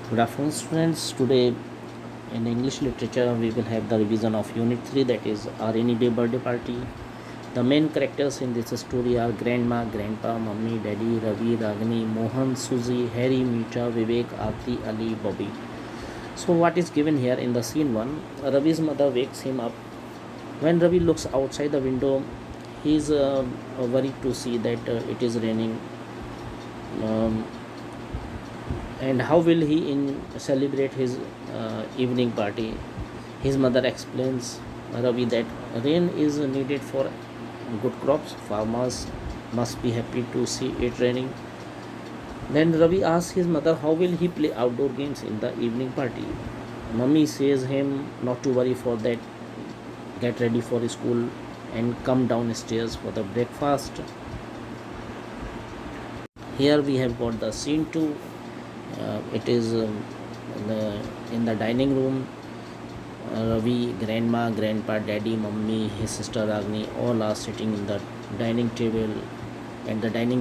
Good afternoon, students. Today in English literature, we will have the revision of Unit 3, that is our rainy day birthday party. The main characters in this story are Grandma, Grandpa, Mummy, Daddy, Ravi, Ragini, Mohan, Suzy, Harry, Meeta, Vivek, Aarti, Ali, Bobby. So, what is given here in the scene 1? Ravi's mother wakes him up. When Ravi looks outside the window, he is worried to see that it is raining. Um, and how will he celebrate his evening party? His mother explains Ravi that rain is needed for good crops. Farmers must be happy to see it raining. Then Ravi asks his mother how will he play outdoor games in the evening party. Mummy says him not to worry for that, get ready for school and come downstairs for the breakfast. Here we have got the scene 2. It is in the dining room. Ravi, grandma, grandpa, daddy, mummy, his sister Ragni, all are sitting in the dining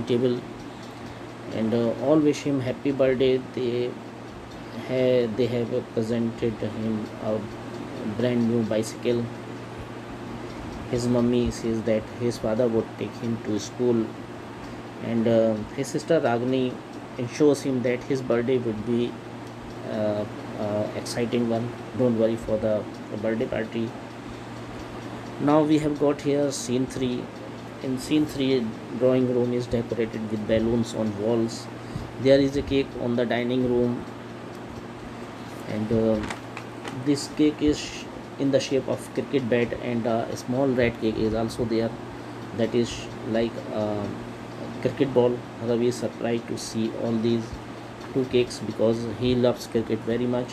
table, and all wish him happy birthday. They have presented him a brand new bicycle. His mummy says that his father would take him to school, and his sister Ragni ensures him that his birthday would be uh, exciting one. Don't worry for the birthday party. Now we have got here scene 3. In scene 3, drawing room is decorated with balloons on walls. There is a cake on the dining room, and this cake is in the shape of cricket bat, and a small red cake is also there, that is like cricket ball. Ravi is surprised to see all these two cakes because he loves cricket very much.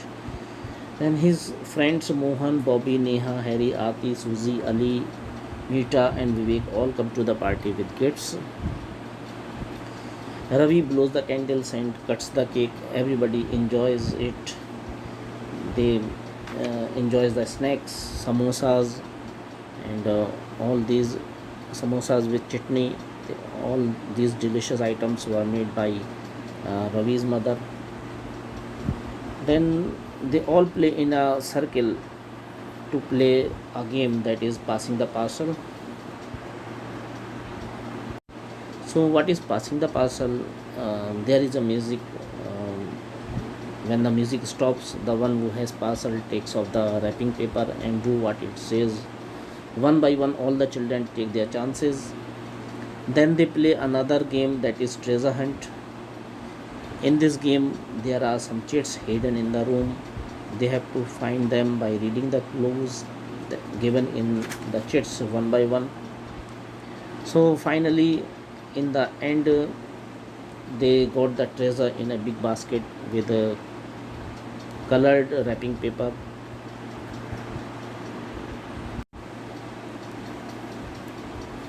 Then his friends Mohan, Bobby, Neha, Harry, Aarti, Suzy, Ali, Meeta, and Vivek all come to the party with gifts. Ravi blows the candles and cuts the cake. Everybody enjoys it. They enjoys the snacks, samosas, and all these samosas with chutney. All these delicious items were made by Ravi's mother. Then they all play in a circle to play a game, that is passing the parcel. So, what is passing the parcel? There is a music. Um, when the music stops, the one who has parcel takes off the wrapping paper and do what it says. One by one, all the children take their chances. Then they play another game, that is treasure hunt. In this game, there are some cheats hidden in the room. They have to find them by reading the clues given in the cheats one by one. So finally, in the end, they got the treasure in a big basket with a colored wrapping paper.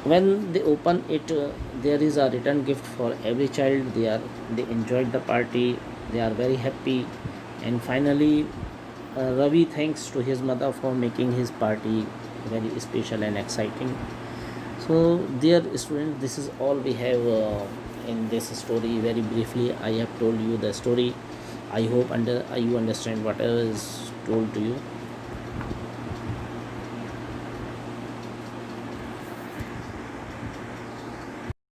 When they open it, there is a return gift for every child. They enjoyed the party. They are very happy, and finally, Ravi thanks to his mother for making his party very special and exciting. So, dear students, this is all we have in this story. Very briefly, I have told you the story. I hope you understand whatever is told to you.